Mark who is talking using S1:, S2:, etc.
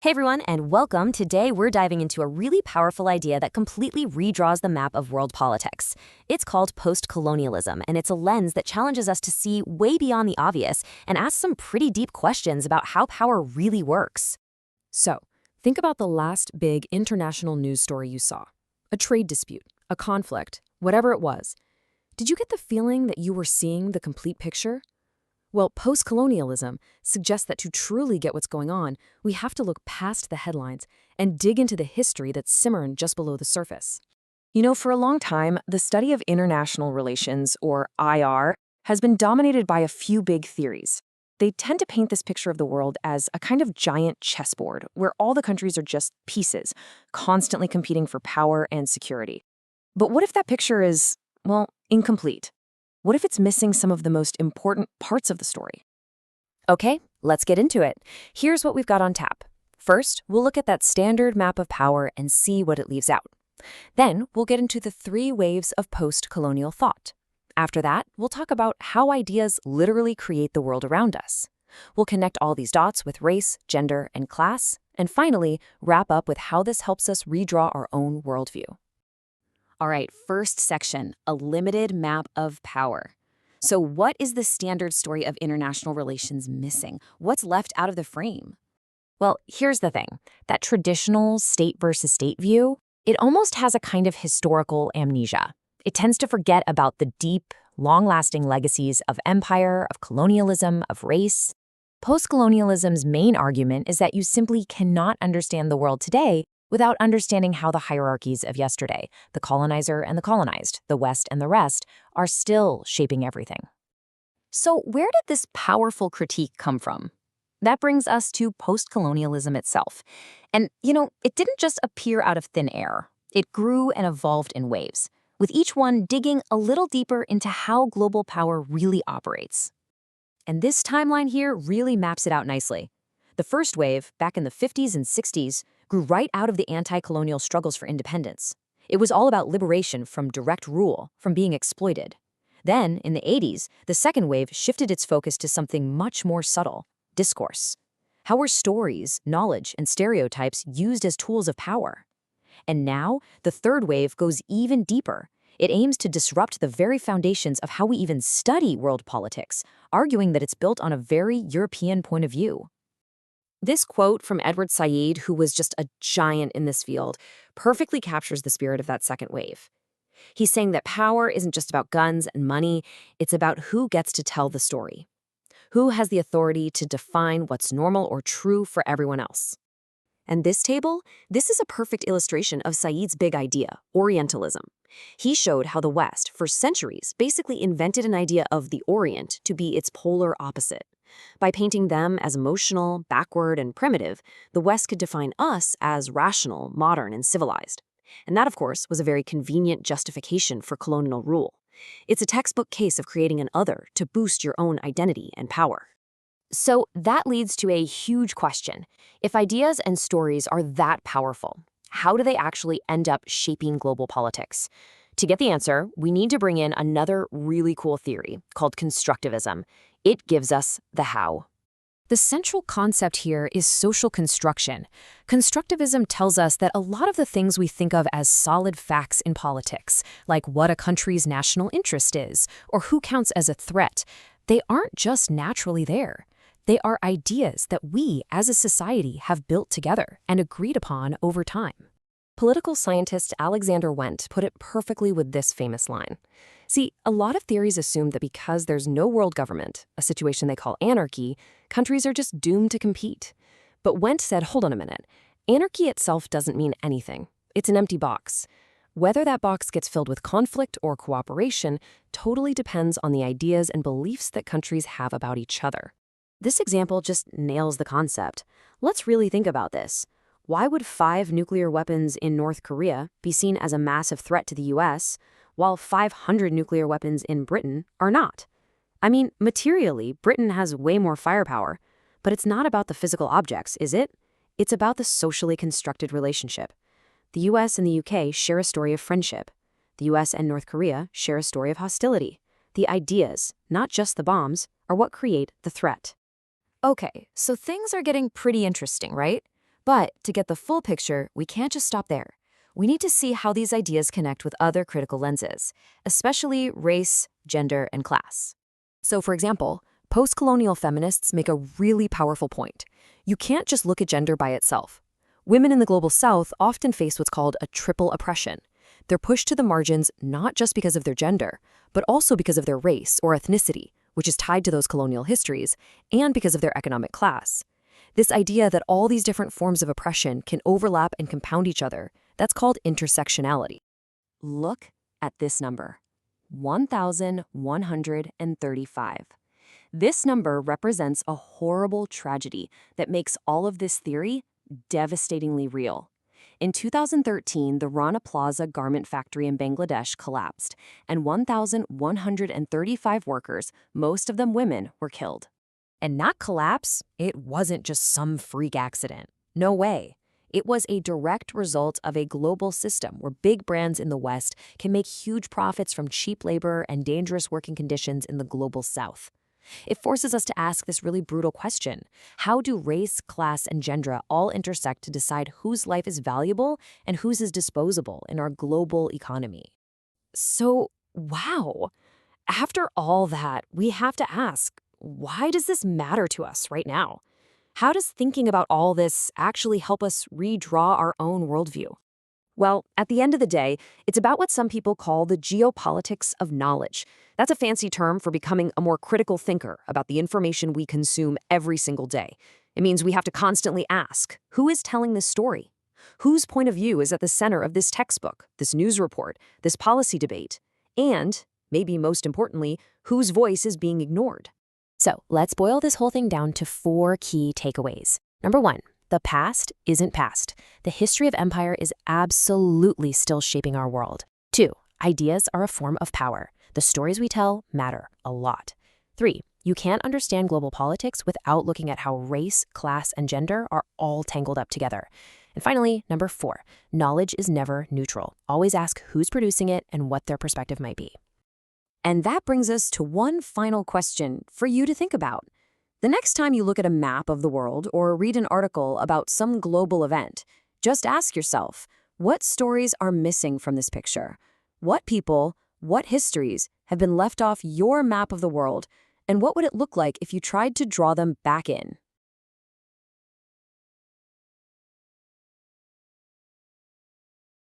S1: Hey everyone, and welcome. Today we're diving into a really powerful idea that completely redraws the map of world politics. It's called post-colonialism, and it's a lens that challenges us to see way beyond the obvious and ask some pretty deep questions about how power really works.
S2: So, think about the last big international news story you saw. A trade dispute, a conflict, whatever it was. Did you get the feeling that you were seeing the complete picture? Well, post-colonialism suggests that to truly get what's going on, we have to look past the headlines and dig into the history that's simmering just below the surface. You know, for a long time, the study of international relations, or IR, has been dominated by a few big theories. They tend to paint this picture of the world as a kind of giant chessboard where all the countries are just pieces, constantly competing for power and security. But what if that picture is, well, incomplete? What if it's missing some of the most important parts of the story?
S1: Okay, let's get into it. Here's what we've got on tap. First, we'll look at that standard map of power and see what it leaves out. Then, we'll get into the three waves of post-colonial thought. After that, we'll talk about how ideas literally create the world around us. We'll connect all these dots with race, gender, and class, and finally, wrap up with how this helps us redraw our own worldview. All right, first section, a limited map of power. So what is the standard story of international relations missing? What's left out of the frame? Well, here's the thing. That traditional state versus state view, it almost has a kind of historical amnesia. It tends to forget about the deep, long-lasting legacies of empire, of colonialism, of race. Post-colonialism's main argument is that you simply cannot understand the world today without understanding how the hierarchies of yesterday, the colonizer and the colonized, the West and the rest, are still shaping everything. So where did this powerful critique come from? That brings us to post-colonialism itself. And, it didn't just appear out of thin air. It grew and evolved in waves, with each one digging a little deeper into how global power really operates. And this timeline here really maps it out nicely. The first wave, back in the 50s and 60s, grew right out of the anti-colonial struggles for independence. It was all about liberation from direct rule, from being exploited. Then, in the 80s, the second wave shifted its focus to something much more subtle: discourse. How were stories, knowledge, and stereotypes used as tools of power? And now, the third wave goes even deeper. It aims to disrupt the very foundations of how we even study world politics, arguing that it's built on a very European point of view. This quote from Edward Said, who was just a giant in this field, perfectly captures the spirit of that second wave. He's saying that power isn't just about guns and money, it's about who gets to tell the story. Who has the authority to define what's normal or true for everyone else? And this table, this is a perfect illustration of Said's big idea, Orientalism. He showed how the West, for centuries, basically invented an idea of the Orient to be its polar opposite. By painting them as emotional, backward, and primitive, the West could define us as rational, modern, and civilized. And that, of course, was a very convenient justification for colonial rule. It's a textbook case of creating an other to boost your own identity and power. So that leads to a huge question. If ideas and stories are that powerful, how do they actually end up shaping global politics? To get the answer, we need to bring in another really cool theory called Constructivism. It gives us the how.
S2: The central concept here is social construction. Constructivism tells us that a lot of the things we think of as solid facts in politics, like what a country's national interest is, or who counts as a threat, they aren't just naturally there. They are ideas that we, as a society, have built together and agreed upon over time. Political scientist Alexander Wendt put it perfectly with this famous line. See, a lot of theories assume that because there's no world government, a situation they call anarchy, countries are just doomed to compete. But Wendt said, hold on a minute. Anarchy itself doesn't mean anything. It's an empty box. Whether that box gets filled with conflict or cooperation totally depends on the ideas and beliefs that countries have about each other.
S1: This example just nails the concept. Let's really think about this. Why would 5 nuclear weapons in North Korea be seen as a massive threat to the US, while 500 nuclear weapons in Britain are not? I mean, materially, Britain has way more firepower, but it's not about the physical objects, is it? It's about the socially constructed relationship. The US and the UK share a story of friendship. The US and North Korea share a story of hostility. The ideas, not just the bombs, are what create the threat. Okay, so things are getting pretty interesting, right? But to get the full picture, we can't just stop there. We need to see how these ideas connect with other critical lenses, especially race, gender, and class. So, for example, post-colonial feminists make a really powerful point. You can't just look at gender by itself. Women in the global South often face what's called a triple oppression. They're pushed to the margins not just because of their gender, but also because of their race or ethnicity, which is tied to those colonial histories, and because of their economic class. This idea that all these different forms of oppression can overlap and compound each other, that's called intersectionality. Look at this number, 1,135. This number represents a horrible tragedy that makes all of this theory devastatingly real. In 2013, the Rana Plaza garment factory in Bangladesh collapsed, and 1,135 workers, most of them women, were killed.
S2: And that collapse, it wasn't just some freak accident. No way. It was a direct result of a global system where big brands in the West can make huge profits from cheap labor and dangerous working conditions in the global South. It forces us to ask this really brutal question. How do race, class, and gender all intersect to decide whose life is valuable and whose is disposable in our global economy? So, wow. After all that, we have to ask, why does this matter to us right now? How does thinking about all this actually help us redraw our own worldview? Well, at the end of the day, it's about what some people call the geopolitics of knowledge. That's a fancy term for becoming a more critical thinker about the information we consume every single day. It means we have to constantly ask, who is telling this story? Whose point of view is at the center of this textbook, this news report, this policy debate? And, maybe most importantly, whose voice is being ignored? So let's boil this whole thing down to 4 key takeaways. Number 1, the past isn't past. The history of empire is absolutely still shaping our world. 2, ideas are a form of power. The stories we tell matter a lot. 3, you can't understand global politics without looking at how race, class, and gender are all tangled up together. And finally, number 4, knowledge is never neutral. Always ask who's producing it and what their perspective might be. And that brings us to one final question for you to think about. The next time you look at a map of the world or read an article about some global event, just ask yourself, what stories are missing from this picture? What people, what histories have been left off your map of the world, and what would it look like if you tried to draw them back in?